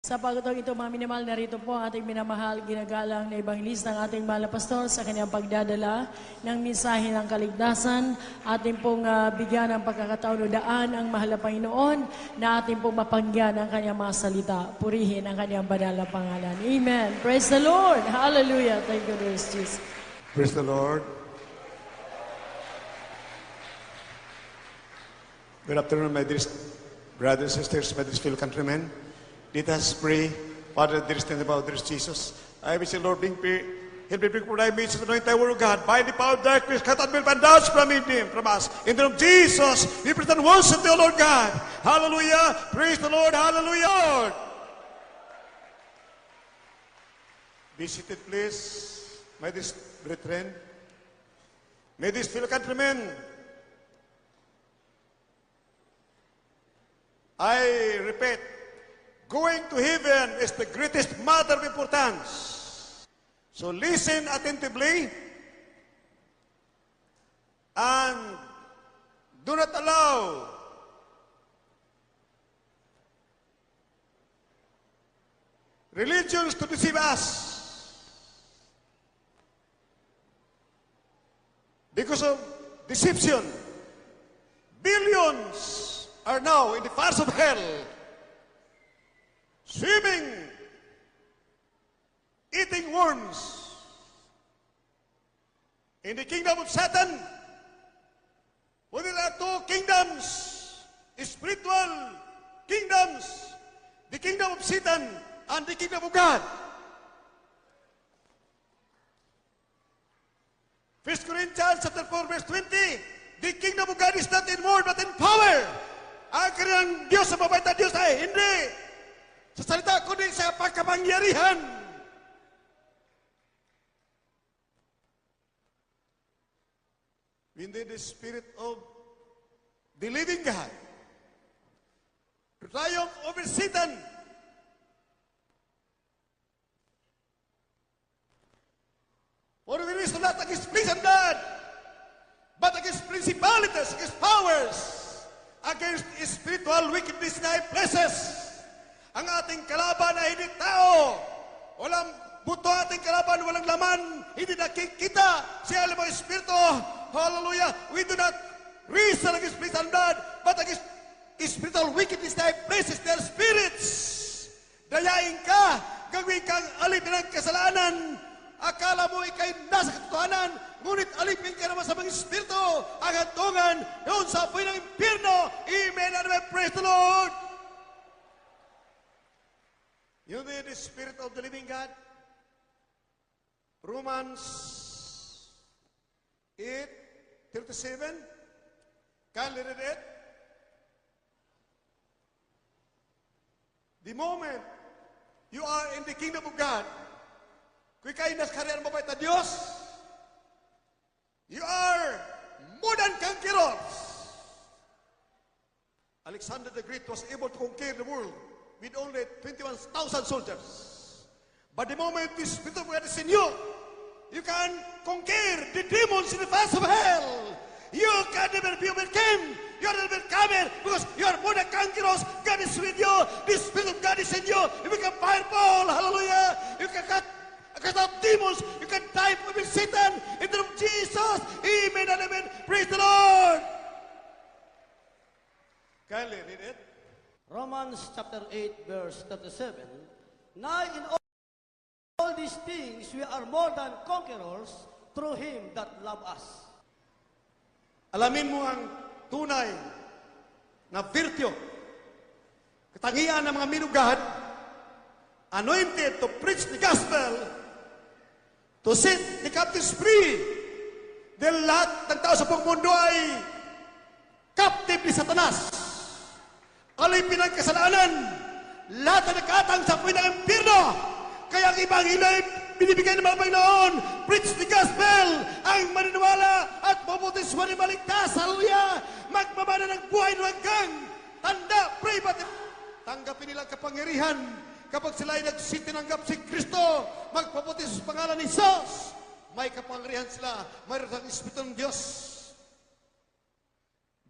Sa pagkatong ito, mga minamahal, narito po ang ating minamahal, ginagalang na ebanghilista ng ating mahal na pastor sa kanyang pagdadala ng mensahe ng kaligtasan. Ating pong bigyan ng pagkakataon o daan ang mahal na Panginoon na ating pong mapanggan ang kanyang mga salita. Purihin ang kanyang banal na pangalan. Amen. Praise the Lord. Hallelujah. Thank you, Lord Jesus. Praise the Lord. Good afternoon, my dear brothers and sisters, my dear fellow countrymen. Let us pray. Father, there is none about there is Jesus. I wish the Lord help me bring for thy message to anoint thy word of God. By the power of darkness, cut and build bandage from him, from us. In the name of Jesus, we present worship to the Lord God. Hallelujah. Praise the Lord. Hallelujah. Lord. Be seated, please, my dear brethren. My dear fellow countrymen, I repeat, going to heaven is the greatest matter of importance. So listen attentively and do not allow religions to deceive us. Because of deception, billions are now in the fires of hell, swimming, eating worms. In the kingdom of Satan, for there are two kingdoms, spiritual kingdoms, the kingdom of Satan and the kingdom of God. 1 Corinthians chapter 4, verse 20, the kingdom of God is not in word but in power. Ang kanilang Diyos sa mabait na Diyos ay hindi sa salita kundi sa pagkapangyarihan. We need the Spirit of the living God to triumph over Satan. For we wrestle not against flesh and blood, but against principalities, against powers, against spiritual wickedness in high places. Ang ating kalaban ay hindi tao. Walang buto ating kalaban, walang laman, hindi nakikita. Siya alam ang Espiritu. Hallelujah. We do not wrestle against flesh and blood, but against spiritual wickedness in high places. They are spirits. Dayain ka, gawin kang alipin ng kasalanan. Akala mo ikay nasa katotohanan, ngunit alipin ka naman sa mga Espiritu, ang hantungan doon sa apoy ng impyerno. Amen and amen. Praise the Lord. You know the Spirit of the living God? Romans 8:37. Can you read it? The moment you are in the kingdom of God, kung ikay nasa karyan mabait na Diyos, you are more than conquerors. Alexander the Great was able to conquer the world with only 21,000 soldiers. But the moment the Spirit of God is in you, you can conquer the demons in the fires of hell. You can never be overcome. You are never overcomer because you are more than conquerors. God is with you. The Spirit of God is in you. You become powerful. Hallelujah. You can cast out demons. You can triumph over Satan in the name of Jesus. Amen and amen. Praise the Lord. Can you read it? Romans chapter 8, verse 37. Now in all these things we are more than conquerors through Him that love us. Alamin mo ang tunay na virtue, katangian ng mga minugad, anointed to preach the gospel, to set the captives free. Dahil lahat ng tao sa buong mundo ay captive ni Satanas. Alipin ang kasalanan, lahat na nakatang sa puwin ng impyerno. Kaya ang ibang hilay, binibigay ng mga Panginoon, preach the gospel, ang maniniwala at mabutis wani maligtas. Hallelujah! Magmamana ng buhay ng hanggang tanda, pray, but tanggapin nilang kapangyarihan kapag sila ay nagsitinanggap si Kristo, magpabutis sa pangalan ni Jesus. May kapangyarihan sila, mayroon ang Espiritu ng Diyos.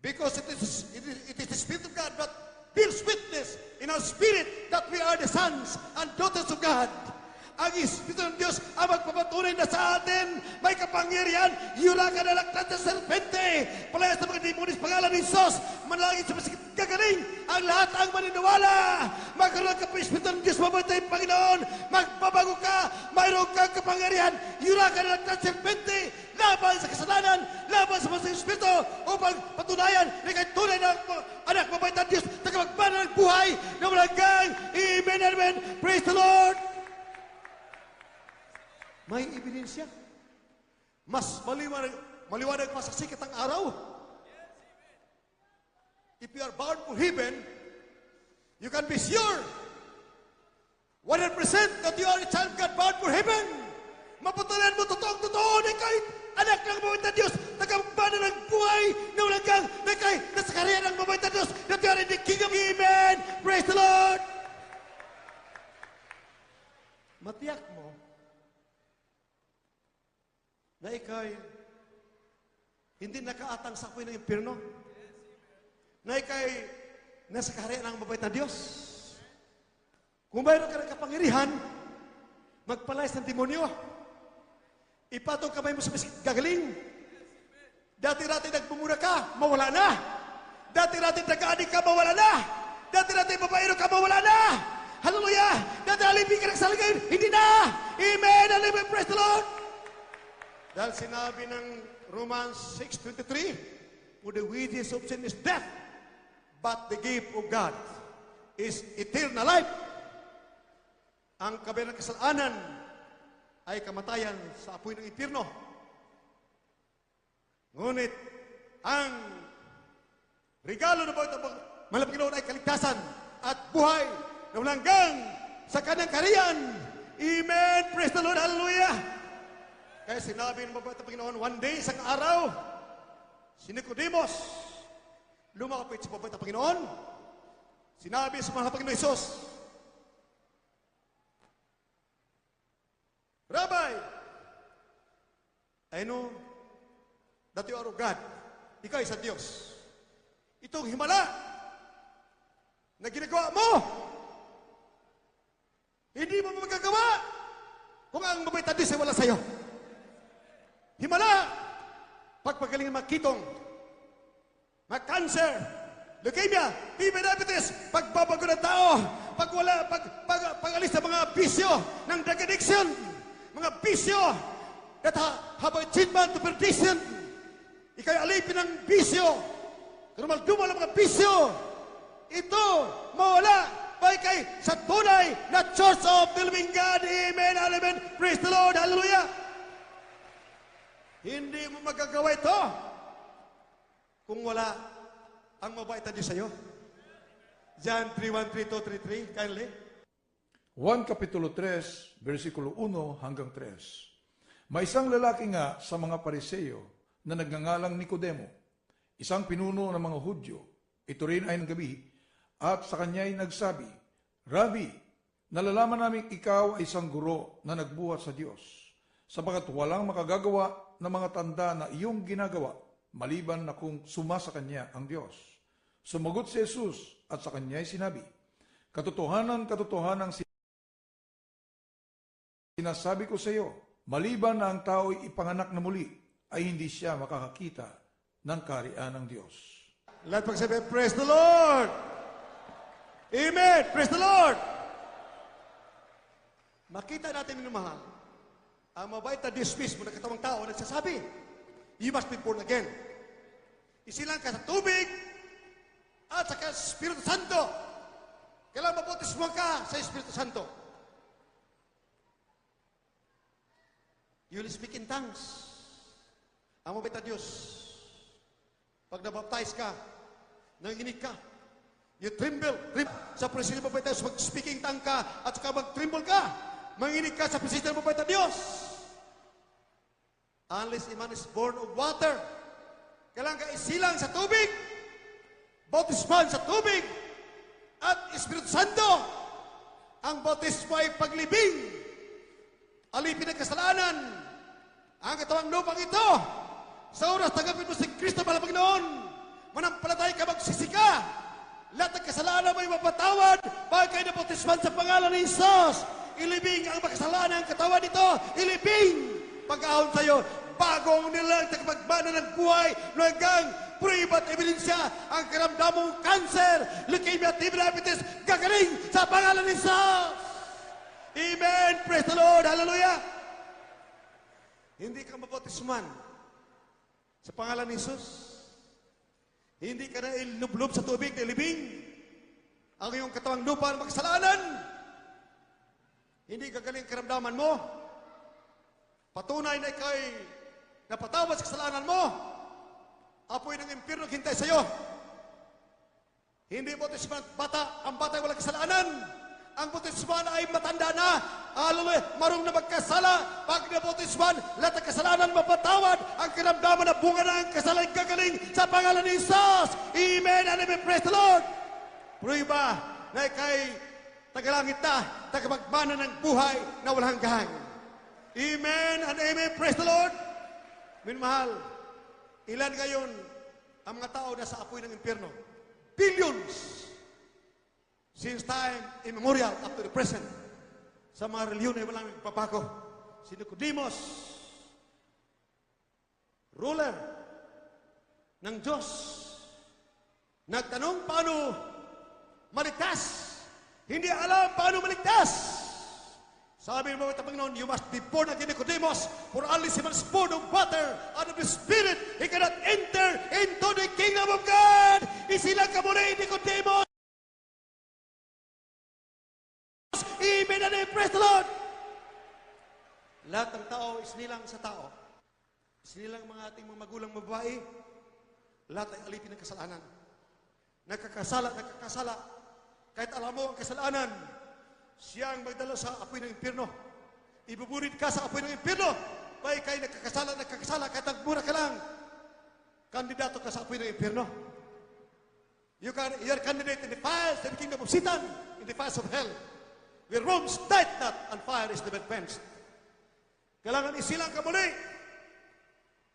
Because it is the Spirit of God that bears witness in our spirit that we are the sons and daughters of God. Ang Espiritu ng Diyos ang magpapatunay na sa atin may kapangyarihan. Yura ka na laktat sa serpente. Palaya sa mga demonis pangalan ni Jesus. Manalangin sa masikip gagaling. Ang lahat ang maniniwala. Magkaroon ka pa Espiritu ng Diyos. Mabuhay Panginoon. Magbabago ka. Mayroon kang kapangyarihan. Yura ka na laktat sa serpente. Laban sa kasalanan. Laban sa mga Espiritu. Upang patunayan na ikay tunay na anak mabait ng Diyos. Tagamagbana ng buhay na walang gang. Amen, amen. Praise the Lord. May ebidensya. Mas maliwanag pa sa sikat ng araw. If you are bound for heaven, you can be sure 100% that you are a child of God bound for heaven. Mapatulan mo totoong-totoo na ikay anak ng mabait na Diyos, tagambana ng buhay na walang gang, na ikay nasa karya ng mabait na Diyos, that you are in the kingdom. Amen. Praise the Lord. Matiyak mo na ikay hindi nakaatang sa apoy ng impyerno, na ikay nasa kaharian ng mabait na Diyos. Kung mayroon ka ng kapangyarihan, magpalayas ng demonyo. Ipatong kamay mo sa gagaling. Dati-dati nagbumura ka, mawala na. Dati-dati nag-aadik ka, mawala na. Dati-dati babaero ka, mawala na. Hallelujah! Dati-alipin ka ng saligay, hindi na. Amen! Hallelujah! Praise the Lord! Dahil sinabi ng Romans 6:23, for the wages of sin is death, but the gift of God is eternal life. Ang kabilang kasalanan ay kamatayan sa apoy ng impyerno. Ngunit ang regalo ng mahal Panginoon ay kaligtasan at buhay na walang hanggan sa kanyang kaharian. Amen. Praise the Lord. Hallelujah. Kaya sinabi ng mabait na Panginoon, one day, isang araw, si Nicodemus, lumakapit sa mabait na Panginoon, sinabi sa mahal na Panginoon Isus, Rabbi, I know that you are of God. Ikaw ay sa Diyos. Itong himala na ginagawa mo, hindi mo magagawa kung ang mabait na Diyos ay wala sa iyo. Himala, pagpagaling ng makitong, mag-cancer, leukemia, TB diabetes, pagbabago ng tao, pag-alis sa mga bisyo ng drug addiction, mga bisyo that have a treatment to perdition, ikay alipin ng bisyo, dumal-dumal ang mga bisyo, ito, mawala, kay sa tunay na Church of the Living God. Amen, amen. Praise the Lord, hallelujah. Hindi mo magagawa ito kung wala ang mabait na Diyos sa iyo. John 3:1-3-2-3-3, kindly. 1 Kapitulo 3, versikulo 1 hanggang 3. May isang lalaki nga sa mga Pariseo na nagngangalang Nicodemo, isang pinuno ng mga Hudyo. Ito rin ay ng gabi, at sa kanya'y nagsabi, Rabbi, nalalaman namin ikaw ay isang guro na nagbuhat sa Diyos, sapagat walang makagagawa ng mga tanda na iyong ginagawa, maliban na kung suma sa kanya ang Diyos. Sumagot si Jesus at sa kanya'y sinabi, Katotohanan sinasabi ko sa iyo, maliban na ang tao'y ipanganak na muli, ay hindi siya makakakita ng kaharian ng Diyos. Lahat pagsabi, praise the Lord! Amen! Praise the Lord! Makita natin minumahal, ang mabait na Diyos mismo na katawang tao nagsasabi, you must be born again. Isilang ka sa tubig at sa Espiritu Santo. Kailangan mabautismo ka sa Espiritu Santo. You will speak in tongues. Ang mabait na Diyos, pag nabaptize ka, nanginig ka, you tremble. Sa presensya ng mabait na Diyos, mag-speaking tongue ka at saka mag-tremble ka. Manginig ka sa presensya ng mabait na Diyos. Unless a man is born of water, kailangan ka isilang sa tubig, bautisman sa tubig, at Espiritu Santo. Ang bautismo ay paglibing, alipin ng kasalanan. Ang katawang lupang ito, sa oras tanggapin mo si Kristo, mahal na Panginoon, manampalatay ka, magsisika, lahat ng kasalanan mo ay mapatawad, kayo napotisman sa pangalan ni Jesus, ilibing ang makasalanan ng katawan nito, ilibing pag-ahon sa'yo, bagong nilang tagapagmana ng buhay, hanggang pruiba at ebidensya ang karamdamong cancer, leukemia, TB, diabetes, gagaling sa pangalan ni Jesus. Amen. Praise the Lord. Hallelujah. Hindi ka mapotisman sa pangalan ni Jesus. Hindi ka na ilublob sa tubig na ilibing ang iyong katawang lupa ng makasalanan. Hindi gagaling karamdaman mo. Patunay na ikaw'y napatawad sa kasalanan mo. Apoy ng impyerno hintay sa iyo. Hindi bautisman bata, ang bata ay walang kasalanan. Ang bautisman ay matanda na. Marunong na magkasala. Pag nabautisman, lahat ng kasalanan mapatawad. Ang karamdaman na bunga ng kasalanan gagaling sa pangalan ni Jesus. Amen and amen. Praise the Lord. Pruiba na ikay tagalangit na, tagapagmana ng buhay na walang hanggan. Amen and amen. Praise the Lord. Minmahal, ilan ngayon ang mga tao na sa apoy ng impyerno? Billions. Since time immemorial up to the present. Sa mga reliyon ay walang nagpapago. Si Nicodemus, ruler ng Diyos, nagtanong paano maligtas. Hindi alam paano maligtas. Sabi ng mga Panginoon, you must be born again, Nicodemus, for unless he was born of water and of the Spirit, he cannot enter into the kingdom of God. Isilang ka muli, Nicodemus. Amen and amen. Praise the Lord. Lahat ng tao, isinilang sa tao. Isinilang mga ating mga magulang babae, lahat ay alipin ng kasalanan. Nakakasala. Kahit alam mo ang kasalanan, siya ang magdala sa apoy ng impyerno. Ibuburid ka sa apoy ng impyerno. Kaya kayo nakakasala, kahit nagmura ka lang. Kandidato ka sa apoy ng impyerno. You're candidate in the fires of the kingdom of Satan, in the fires of hell. Where Rome's died not, and fire is never quenched. Kailangan isilang ka muli.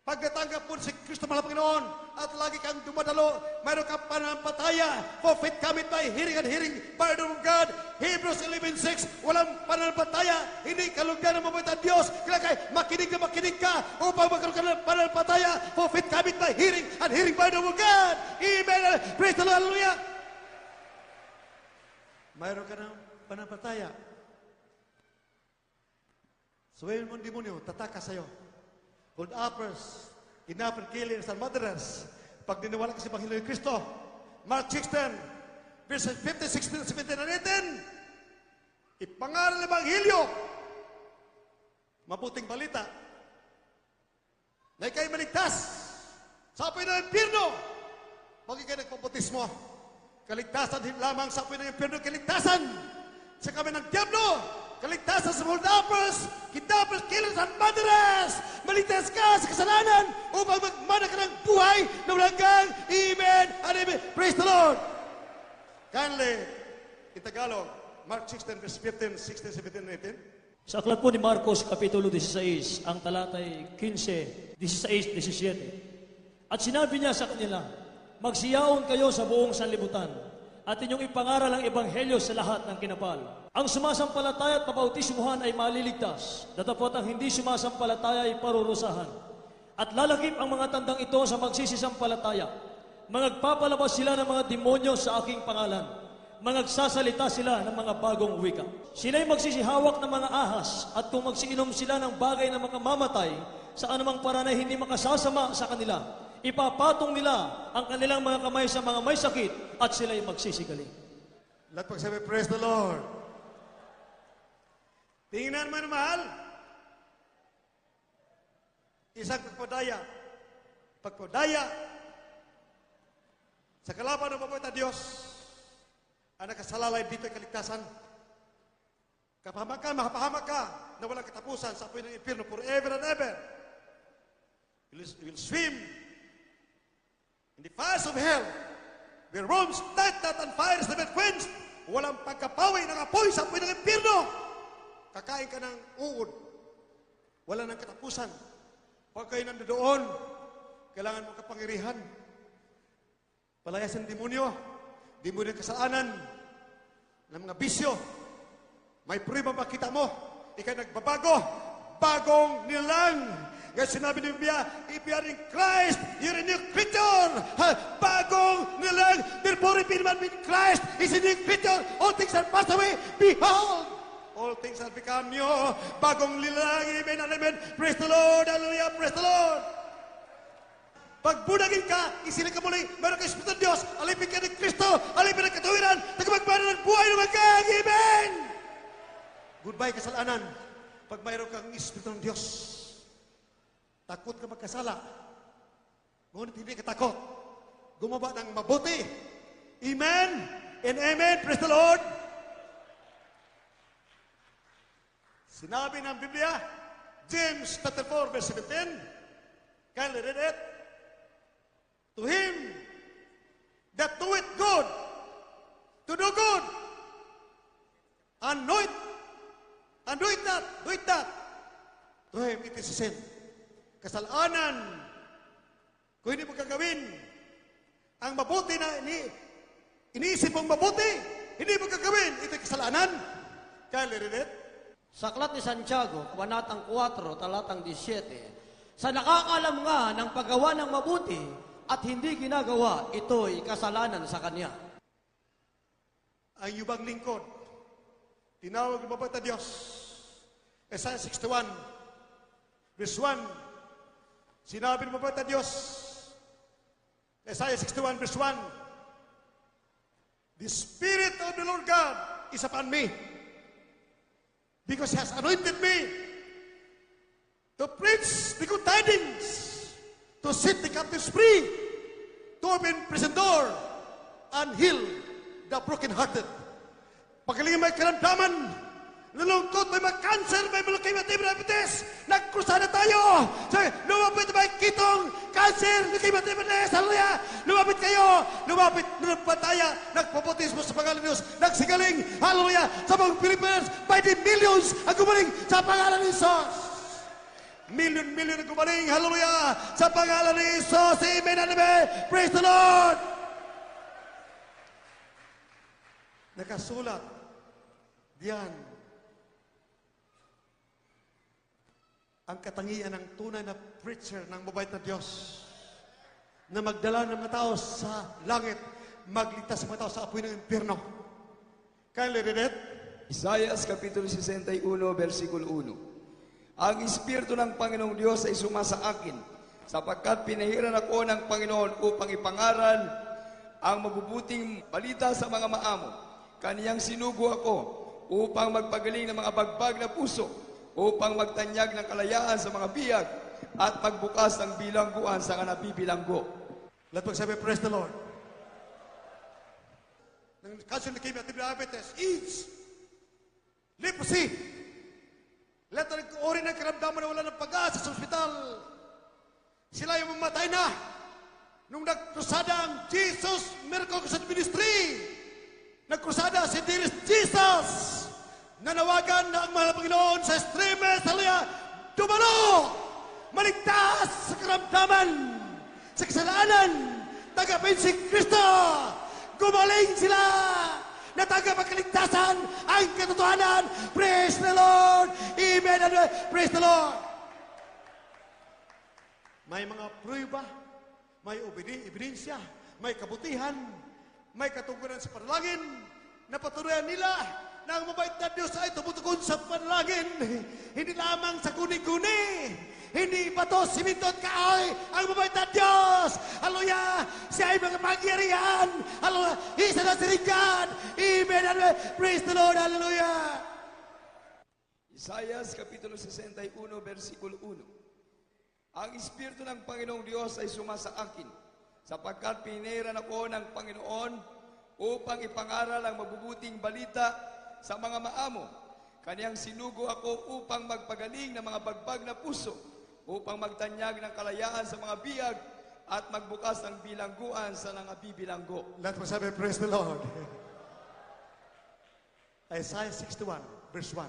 Pag natanggap mo si Kristo mahal Panginoon at lagi kang dumadalo, mayroon kang pananampalataya. For faith cometh by hearing and hearing by the word of God. Hebrews 11:6, walang pananampalataya, hindi kalugdan ng mabait ang Diyos. Kailangan makinig ka upang magkaroon ka ng pananampalataya. For faith cometh by hearing and hearing by the word of God. Amen. Praise the Lord. Hallelujah. Mayroon ka ng pananampalataya. Suwayin mo ang demonyo, tataka sa'yo. Hold uppers, kidnapper, killers, and murderers. Pag diniwala ka sa Panginoon Kristo, Mark 16, verses 15, 16, 17, and 18, ipangaral ng Ebanghelyo, mabuting balita, na ikay maligtas sa apoy ng impyerno. Pag ikay nagpabutismo, kaligtasan din lamang sa apoy ng impyerno, kaligtasan sa kami ng Diablo, kaligtasan sa hold uppers, kidnappers, killers, and murderers. Maligtas ka sa kasalanan upang magmana ka ng buhay na walang hanggan. Amen and amen. Praise the Lord. Kindly, in Tagalog, Mark 16, verse 15, 16, 17, and 18. Sa aklat po ni Marcos, Kapitulo 16, ang talatay 15, 16, 17. At sinabi niya sa kanila, magsiyaon kayo sa buong sanlibutan at inyong ipangaral ang ebanghelyo sa lahat ng kinapal. Ang sumasampalataya at mabautismuhan ay maliligtas, datapot ang hindi sumasampalataya ay parurusahan. At lalakip ang mga tandang ito sa magsisisampalataya. Magpapalabas sila ng mga demonyo sa aking pangalan. Magsasalita sila ng mga bagong wika. Sila'y magsisihawak ng mga ahas, at kung magsiinom sila ng bagay na mga mamatay, sa anumang paraan ay hindi makasasama sa kanila, ipapatong nila ang kanilang mga kamay sa mga may sakit at sila'y magsisigaling. Lahat pagsabi, praise the Lord. Tingnan man mahal, isang pagpadaya sa kalaban ng mabait na Diyos, ang nakasalalay dito ay kaligtasan. Mapahamak ka na walang katapusan sa apoy ng impyerno forever and ever. You will swim in the fires of hell, where Rome's died not and fire is never quenched. Walang pagkapawi ng apoy sa apoy ng impyerno. Kakain ka ng uod. Wala nang katapusan. Pag kayo nandoon, kailangan mo kapangyarihan. Palayasin demonyo, demonyo ng kasalanan, na ng mga bisyo. May prueba makita mo. Ika'y nagbabago. Bagong nilang. Kaya sinabi ni Biblia, if you are in Christ, you're a new creature. Bagong nilang. Therefore, if anyone in Christ is a new creature, all things are passed away. Behold, all things have become new. Bagong nilang. Amen and amen. Praise the Lord. Hallelujah. Praise the Lord. Pag bunagin ka, isilig ka muli, meron ka Espiritu ng Diyos, alipin ka ng Kristo, alipin ng katuwiran, tagapagmana ng buhay ng magkang. Amen! Goodbye, kasalanan. Pag mayroon kang Espiritu ng Diyos, takot ka magkasala. Ngunit hindi ka takot. Gumawa ng mabuti. Amen and amen. Praise the Lord. Sinabi ng Biblia, James 4, verse 17, kindly read it. To him that doeth good, to do good, and do it not, to him it is sin. Kasalanan, kung hindi mo gagawin, ang mabuti na iniisip mong mabuti, hindi mo gagawin, ito'y kasalanan. Kaya read it. Sa Aklat ni Santiago, Kabanatang 4, Talatang 17, sa nakakalam nga ng paggawa ng mabuti at hindi ginagawa, ito'y kasalanan sa kanya. Ang yubang lingkod, tinawag ng mabait na Diyos. Isaiah 61, verse 1, sinabi ng mabait na Diyos, Isaiah 61, verse 1, the Spirit of the Lord God is upon me, because He has anointed me to preach the good tidings, to set the captives free, to open prison door, and heal the brokenhearted. Pagaling may karamdaman, nalungkot, may mga cancer, may mga diabetes, nagkrusada tayo. So, lumapit na may kitong cancer, diabetes, hallelujah. Lumapit kayo, lumapit, nagpataya, nagpapotismo sa pangalan ng Diyos, nagsigaling, hallelujah, sa mga Pilipinas, by the millions ang gumaling sa pangalan ng Diyos. Million ang gumaling, hallelujah, sa pangalan ni Jesus. Amen and amen. Praise the Lord. Nakasulat diyan ang katangian ng tunay na preacher ng mabait na Diyos na magdala ng mga tao sa langit, magligtas sa mga tao sa apoy ng impyerno. Kaya read it. Isaiah Kapitulo 61, versikulo 1. Ang Espiritu ng Panginoong Diyos ay sumasa akin, sapagkat pinahiran ako ng Panginoon upang ipangaral ang mabubuting balita sa mga maamo. Kaniyang sinugo ako upang magpagaling ng mga bagbag na puso, upang magtanyag ng kalayaan sa mga biyag, at magbukas ng bilangguan sa nabibilanggo. Let us say, praise the Lord. Nang cancer, leukemia, diabetes, AIDS, leprosy, lahat na nag-ori ng karamdaman na wala ng pag-asa sa ospital. Sila yung mamatay na. Nung nagkrusada ang Jesus Miracle Crusade Ministry, nagkrusada si Dearest Jesus, nanawagan na ang mahal na Panginoon sa extremes, hallelujah, dumalo, maligtas sa karamdaman, sa kasalanan, tagapin si Kristo, gumaling sila, natanggap ang kaligtasan, ang katotohanan. Praise the Lord. Amen. Praise the Lord. May mga prueba, may ebidensya, may kabutihan, may katungkulan sa panalangin, na patuloyan nila na ang mabait na Diyos ay tumutugon sa panalangin. Hindi lamang sa guni-guni, hindi bato, siminto at kahoy, ang mabait na Diyos. Hallelujah! Siya ay mga pangyarihan. Hallelujah! Isa na sirigyan. Amen. Praise the Lord. Hallelujah! Isaiah Kapitulo 61, versikulo 1. Ang Espiritu ng Panginoong Diyos ay sumasa akin, sapagkat pinihiran ako ng Panginoon upang ipangaral ang mabubuting balita sa mga maamo. Kaniyang sinugo ako upang magpagaling ng mga bagbag na puso, upang magtanyag ng kalayaan sa mga biyag, at magbukas ng bilangguan sa nangabibilanggo. Let us have a praise the Lord. Isaiah 61, verse 1.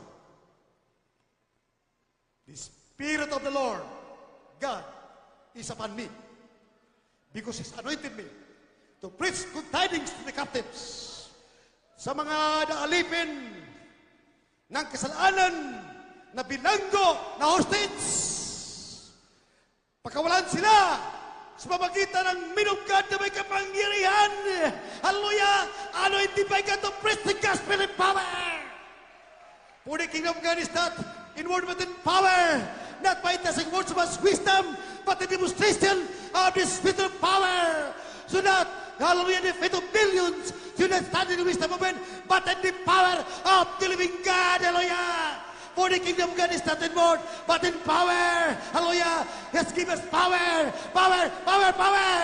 The Spirit of the Lord, God, is upon me, because He's anointed me to preach good tidings to the captives, sa mga naalipin ng kasalanan na bilanggo na hostage. Pakawalan sila sa pamagitan ng minugad na may kapangyarihan. Hallelujah! Anointed God to preach the gospel in power. For the kingdom of God is not in word but in power. Not by testing words of wisdom, but the demonstration of the spirit of power. So that, hallelujah, the faith of millions should not stand in the wisdom of men, but in the power of the living God. Hallelujah! For the kingdom of God is not in word, but in power. Hallelujah! He has given us power, power, power, power.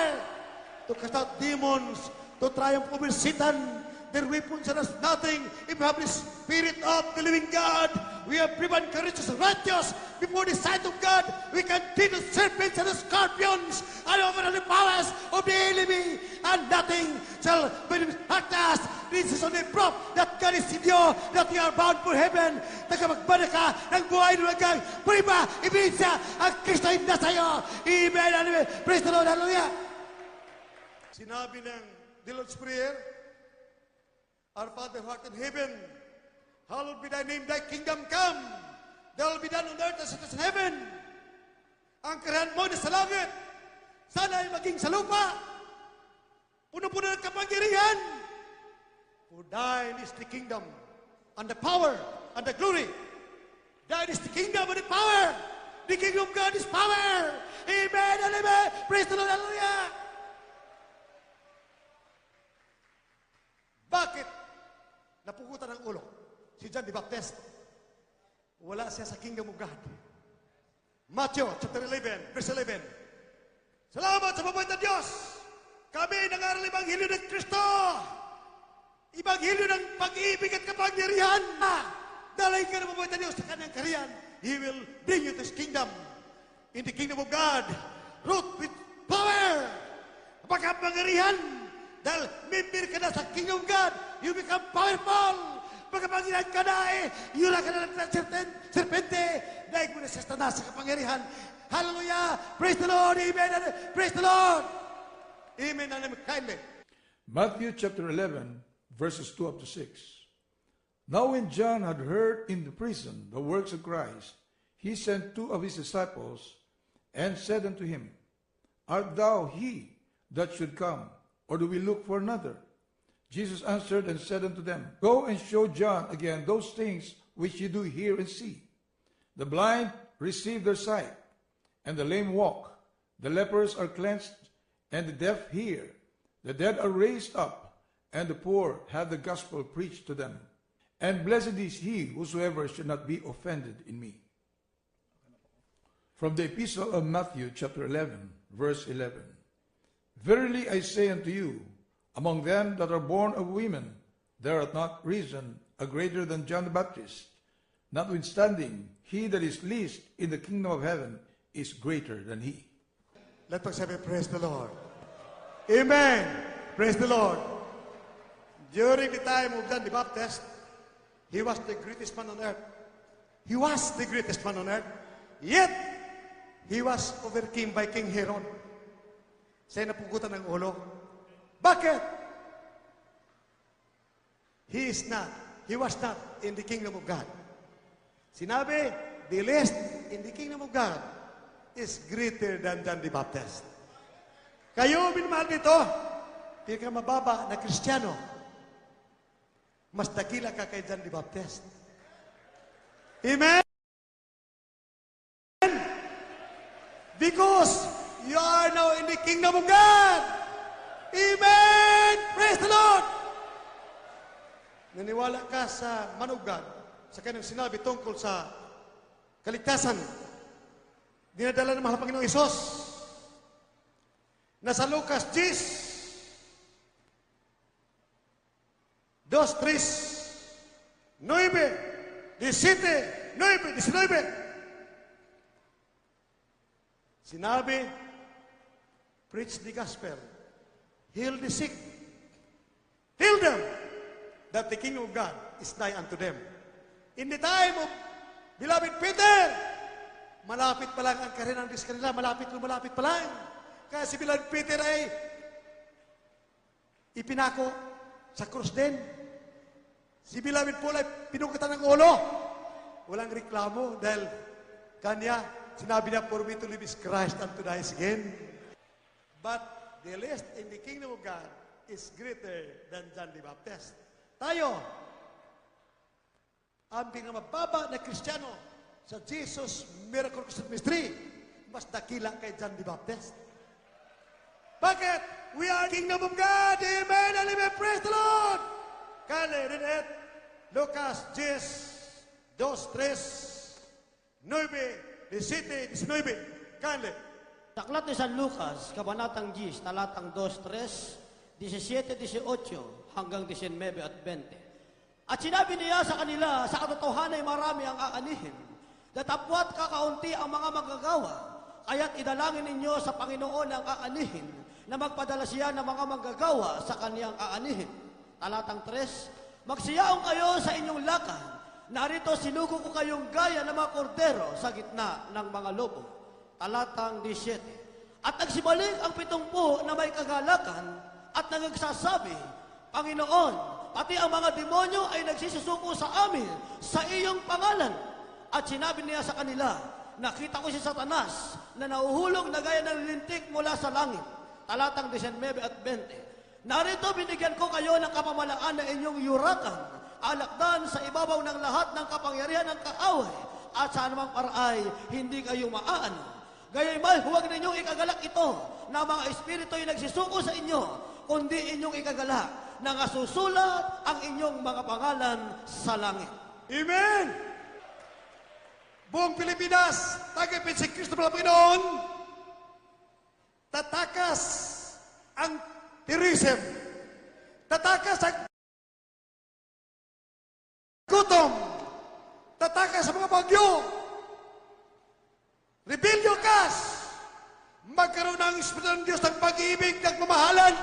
To cast out demons, to triumph over Satan. Their weapons are as nothing. If we have the Spirit of the living God, we are proven courageous and righteous before the sight of God. We can beat the serpents and the scorpions and over the powers of the enemy, and nothing shall hurt us. This is only proof that God is in you, that you are bound for heaven. Nagkapagbalik ka ng buhay ng hanggang prima, ibigsa, ang Kristo ay nasa iyo. Amen, amen. Praise the Lord, hallelujah. Sinabi ng the Lord's Prayer, Our Father who art in heaven, hallowed be thy name, thy kingdom come. Thy will be done on earth as it is in heaven. Ang karahan mo na sa langit, sana ay maging sa lupa. Puno-puno ng kapangyarihan. For thine is the kingdom, and the power, and the glory. Thine is the kingdom and the power. The kingdom of God is power. Amen and amen. Praise the Lord, hallelujah. Bakit napugutan ng ulo si John the Baptist? Wala siya sa kingdom of God. Matthew chapter 11, verse 11. Salamat sa mabuhay ng Diyos. Kami nangaral Ebanghelyo ng Kristo. Ebanghelyo ng pag-ibig at kapangyarihan. Dalay ka ng mabuhay ng Diyos sa kanyang kaharian. He will bring you to His kingdom. In the kingdom of God, root with power. Pagkapangyarihan. Dahil member ka na sa kingdom of God, you become powerful. Pagkapangyarihan ka na yula ka na ng serpente. Dahil mo na sa Satanas sa kapangyarihan. Hallelujah! Praise the Lord! Amen! Praise the Lord! Amen and amen. Kindly. Matthew chapter 11, verses 2 up to 6. Now when John had heard in the prison the works of Christ, he sent two of his disciples and said unto him, Art thou he that should come, or do we look for another? Jesus answered and said unto them, Go and show John again those things which ye do hear and see. The blind receive their sight, and the lame walk, the lepers are cleansed, and the deaf hear, the dead are raised up, and the poor have the gospel preached to them. And blessed is he whosoever should not be offended in me. From the epistle of Matthew chapter 11, verse 11. Verily I say unto you, among them that are born of women, there hath not risen a greater than John the Baptist. Notwithstanding, he that is least in the kingdom of heaven is greater than he. Let us have a praise the Lord. Amen. Praise the Lord. During the time of John the Baptist, he was the greatest man on earth. He was the greatest man on earth. Yet, he was overcome by King Herod. Siya napugutan ng ulo. Bakit? He was not in the kingdom of God. Sinabi, the least in the kingdom of God is greater than John the Baptist. Kayo, minamahal nito, pinakamababa na Kristiyano, mas dakila ka kay John the Baptist. Amen? Because you are now in the kingdom of God. Amen! Praise the Lord! Naniwala ka sa man of God, sa kanyang sinabi tungkol sa kaligtasan, dinadala ng mahal na Panginoong Isos, na sa Lucas 10, 2, 3, 9, 17, 9, 19. Sinabi, preach the gospel, heal the sick, heal them, that the kingdom of God is nigh unto them. In the time of beloved Peter, malapit pa lang ang karera ng Diyos kanila, malapit pa lang. Kaya si beloved Peter ay ipinako sa krus din. Si Beloved Paul ay pinukatan ng ulo. Walang reklamo dahil kanya, sinabi niya, for me to live is Christ and to die is gain. But the least in the kingdom of God is greater than John the Baptist. Tayo, ang pinamababa na Kristiyano sa Jesus Miracle Crusade Ministry, mas dakila kay John the Baptist. Bakit? We are kingdom of God. Amen and amen. Praise the Lord. Kale, read it. Lucas 10, 2, 3, 9, 17, 19. Kale. Sa aklat ni San Lucas, Kabanatang 10, talatang 2, 3, 17, 18, hanggang 19 at 20. At sinabi niya sa kanila, sa katotohanan ay marami ang aanihin. Datapwat kakaunti ang mga magagawa, kaya't idalangin ninyo sa Panginoon ang aanihin, na magpadala siya ng mga manggagawa sa kaniyang aanihin. Talatang 3, magsiyaong kayo sa inyong lakad. Narito sinugo ko kayong gaya ng mga kordero sa gitna ng mga lobo. Talatang 17, at nagsibalik ang 70 na may kagalakan at nagsasabi, Panginoon, pati ang mga demonyo ay nagsisusuko sa amin sa iyong pangalan. At sinabi niya sa kanila, nakita ko si Satanas na nauhulog na gaya ng lintik mula sa langit. Talatang 19 at 20. Narito binigyan ko kayo ng kapamalaan na inyong yurakan, alakdan sa ibabaw ng lahat ng kapangyarihan ng kaaway, at sa anumang paraay, hindi kayo maaano. Gayunman, huwag ninyong ikagalak ito, na mga espiritu ay nagsisuko sa inyo, kundi inyong ikagalak, na nasusulat ang inyong mga pangalan sa langit. Amen! Buong Pilipinas, tagapin si Kristo ng Panginoon, tatakas ang terrorism, tatakas ang gutom, tatakas ang mga bagyo, rebellion kas, magkaroon ng Espiritu ng Diyos ng pag-ibig, ng mamahalan.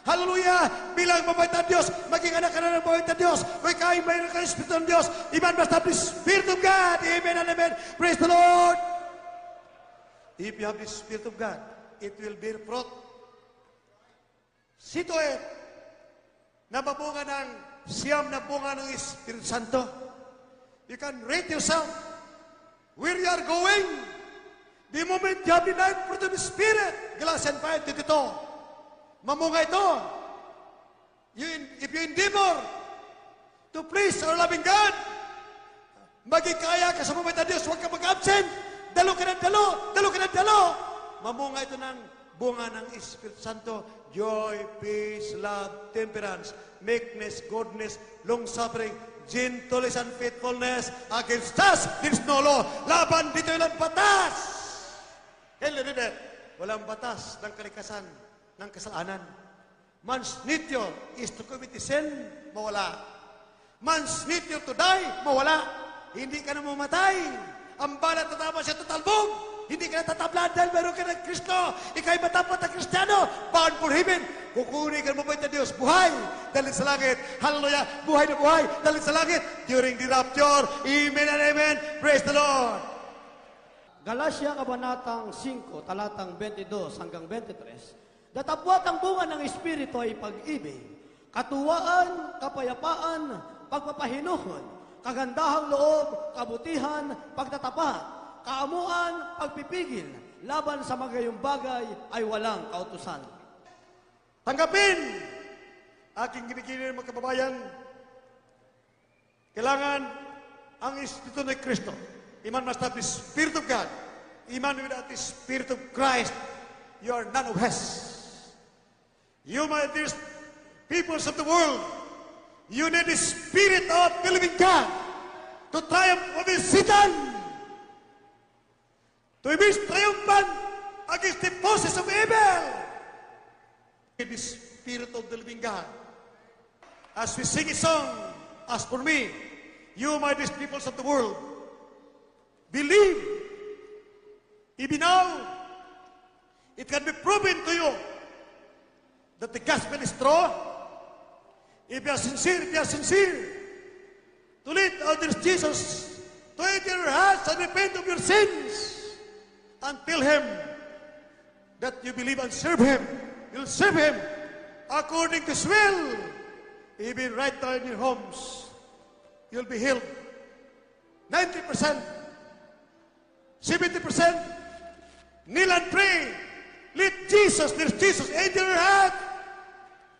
Hallelujah! Bilang mabait na Diyos, maging anak ka na ng mabait na Diyos. Kung ikaw ay mayroon ka ng Espiritu ng Diyos, iman must have the Spirit of God. Amen and amen. Praise the Lord! If you have the Spirit of God, it will bear fruit. Sito nababunga ng siyam na bunga ng Espiritu Santo. You can rate yourself where you are going. The moment you have the life fruit of the Spirit, Galatians 5:22, mamunga ito. If you endeavor to please our loving God, maging kaya ka sa mabait na Diyos, huwag ka mag-absent. Dalo ka ng dalo, dalo ka ng dalo. Mamunga ito ng bunga ng Espiritu Santo, joy, peace, love, temperance, meekness, goodness, long-suffering, gentleness, and faithfulness. Against us, there is no law. Laban dito walang batas. Walang batas ng kalikasan, ng kasalanan. Man's nature is to commit sin, mawala. Man's nature to die, mawala. Hindi ka na mamatay. Ang balat na tama siya tatalbog. Hindi ka natatablan dahil meron ka ng Kristo. Ika'y matapat na Kristiyano. Bound for heaven. Kukunin ka ng mabait na Diyos. Buhay dahil sa langit. Hallelujah. Buhay na buhay dahil sa langit. During the rapture. Amen and amen. Praise the Lord. Galatia Kabanatang 5, talatang 22 hanggang 23. Datapwat ang bunga ng Espiritu ay pag-ibig, katuwaan, kapayapaan, pagpapahinuhon, kagandahang loob, kabutihan, pagtatapat, kaamuan, pagpipigil, laban sa magayong bagay ay walang kautusan. Tanggapin aking kinikini ng mga kababayan. Kailangan ang Espiritu ng Kristo. Iman must have the Spirit of God. Iman without the Spirit of Christ, you are none of His. You, my dear peoples of the world, you need the Spirit of the living God to triumph over Satan, to emerge triumphant against the forces of evil. The Spirit of the living God. As we sing a song, as for me, you, my dear peoples of the world, believe. Even now, it can be proven to you that the gospel is true. If you are sincere, to lead others Jesus, to enter your hearts and repent of your sins, and tell Him that you believe and serve Him. You'll serve Him according to His will, even right now in your homes. you'll be healed. 90%, 70%, kneel and pray. Let Jesus, there's Jesus, enter your heart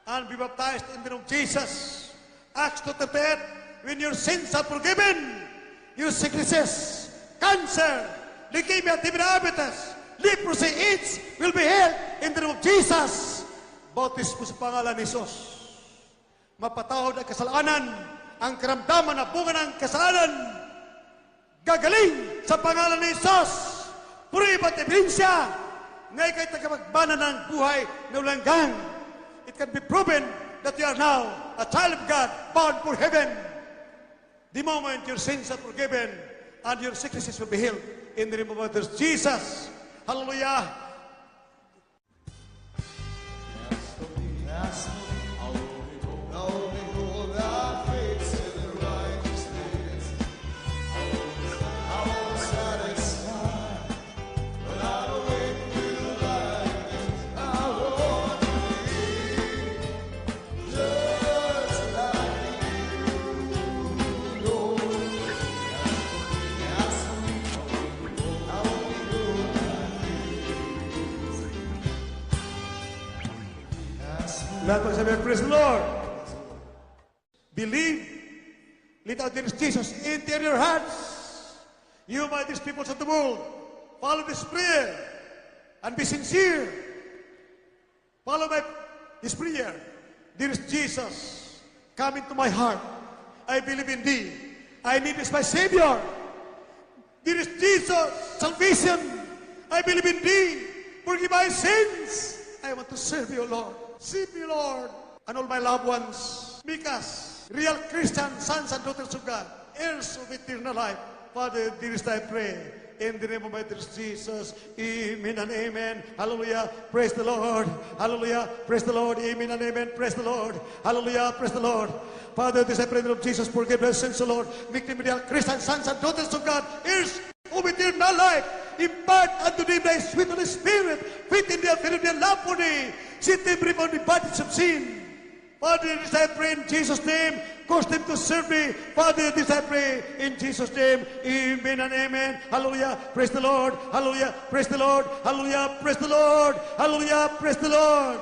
and be baptized in the name of Jesus. Acts 2:38, when your sins are forgiven, your sicknesses, cancer, leukemia, diabetes, leprosy, AIDS will be healed in the name of Jesus. Bautismo sa pangalan ni Jesus. Mapatawad ang kasalanan, ang karamdaman na bunga ng kasalanan, gagaling sa pangalan ni Jesus. Puriba at ebidensya, ngayon kayo tagapagbana ng buhay na ulanggang. It can be proven that you are now a child of God, born for heaven. The moment your sins are forgiven and your sicknesses will be healed in the name of Jesus. Hallelujah. Lahat magsabi, praise the Lord. Believe. Let out there is Jesus into your hearts. You, my these peoples of the world, follow this prayer and be sincere. Follow this prayer. There is Jesus. Come into my heart. I believe in thee. I need this my Savior. There is Jesus. Salvation. I believe in thee. Forgive my sins. I want to serve you, Lord. Save me, Lord, and all my loved ones. Make us real Christian sons and daughters of God, heirs of eternal life. Father, dearest, I pray, in the name of my dear Jesus, amen and amen. Hallelujah. Praise the Lord. Hallelujah. Praise the Lord. Amen and amen. Praise the Lord. Hallelujah. Praise the Lord. Father, this I pray in the name of Jesus, forgive my sins, O Lord. Make them real Christian sons and daughters of God, heirs of eternal life. Impart unto them thy sweet Holy Spirit, fit in their fear of their love for thee. Set them free from the bondage of sin. Father, this I pray in Jesus' name. Cause them to serve me. Father, this I pray in Jesus' name. Amen and amen. Hallelujah. Praise the Lord. Hallelujah. Praise the Lord. Hallelujah. Praise the Lord. Hallelujah. Praise the Lord.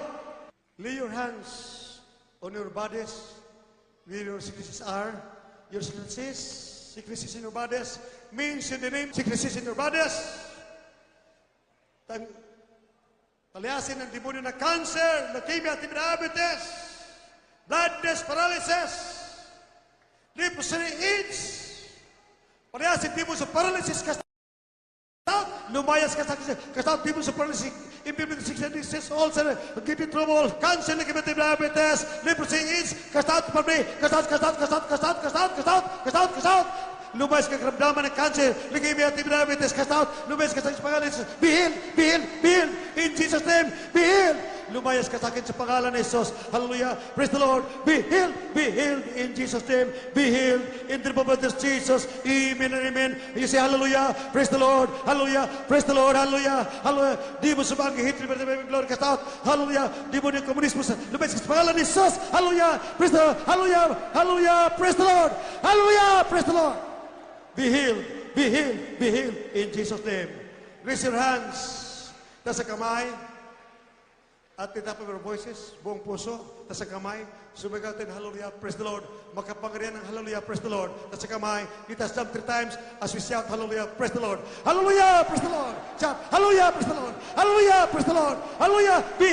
Lay your hands on your bodies where your sicknesses are. Your sicknesses in your bodies. Means in the name, sicknesses in your bodies. Palayasin ng demonyo na cancer, leukemia, diabetes, blindness, paralysis, leprosy, AIDS. Palayasin demonyo sa paralysis, lumayas ka sa demonyo sa paralysis, implement sickness, ulcer, give you trouble, cancer, leukemia, diabetes, leprosy, AIDS, cast out from me, cast out. Lumayas ka karamdaman ng cancer, leukemia, diabetes, cast out. Lumayas ka sa pangalan, be healed, in Jesus' name, be healed. Lumayas ka sa akin sa pangalan ni Jesus. Hallelujah. Praise the Lord. Be healed in Jesus' name. Be healed in the name of Jesus. Amen and amen. You say hallelujah. Praise the Lord. Hallelujah. Praise the Lord. Hallelujah. Hallelujah. Di mo sumangi hitri glory cast out. Hallelujah. Di mo yung komunismo sa lumayas ka sa pangalan ni Jesus. Hallelujah. Praise the Lord. Hallelujah. Hallelujah. Praise the Lord. Hallelujah. Praise the Lord. Be healed in Jesus' name. Raise your hands. Tas sa kamay. At the top of our voices, buong puso, tas sa kamay, sumigaw tayo, hallelujah, praise the Lord. Makapangarihan ng hallelujah, praise the Lord. Tas sa kamay, let us jump 3 times as we shout, hallelujah, praise the Lord. Hallelujah, praise the Lord. Shout, hallelujah, praise the Lord. Hallelujah, praise the Lord. Hallelujah, be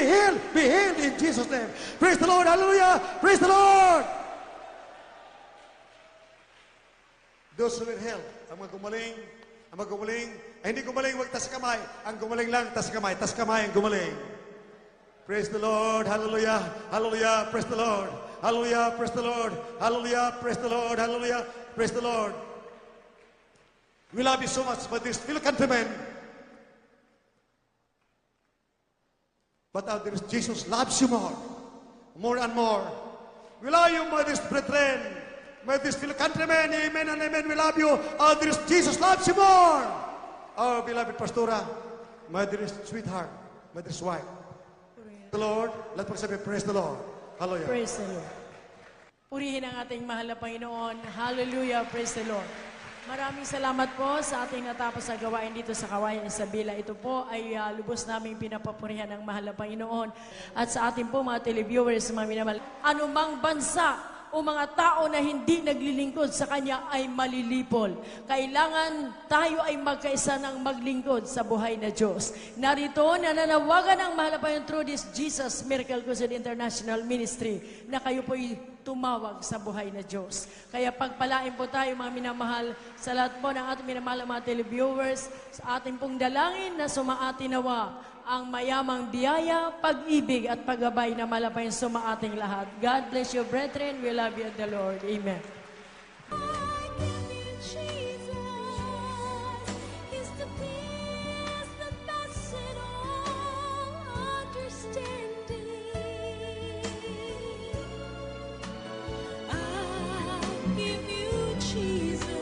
healed in Jesus' name. Praise the Lord, hallelujah, praise the Lord. Those who will help, ang gumaling, ay hindi gumaling, wag tas kamay. Ang gumaling lang, tas kamay, ang gumaling. Praise the Lord, hallelujah, hallelujah, praise the Lord, hallelujah, praise the Lord, hallelujah, praise the Lord, hallelujah, praise the Lord. We love you so much, but this fellow countrymen, but out there is Jesus loves you more and more. We love you, my dear brethren, my dear fellow countrymen, amen and amen, we love you. Out there is Jesus loves you more. Our beloved Pastora, my dear sweetheart, my dear wife. The Lord, let's pag-sabi, praise the Lord. Hallelujah. Praise the Lord. Purihin ang ating mahal na Panginoon. Hallelujah, praise the Lord. Maraming salamat po sa ating natapos na gawain dito sa Kawayan Isabela. Ito po ay lubos naming pinapapurihan ng mahal na Panginoon. At sa ating po mga televiewers, mga minamahal, anumang bansa o mga tao na hindi naglilingkod sa Kanya ay malilipol. Kailangan tayo ay magkaisa ng maglingkod sa buhay na Diyos. Narito, nananawagan ang mahal na Panginoon through this Jesus Miracle Crusade International Ministry na kayo po'y tumawag sa buhay na Diyos. Kaya pagpalain po tayo mga minamahal sa lahat po ng ating minamahal na mga televiewers, sa ating pong dalangin na sumaati nawa ang mayamang biyaya, pag-ibig at paggabay na malapayin sumaating lahat. God bless you, brethren. We love you in the Lord. Amen. Jesus.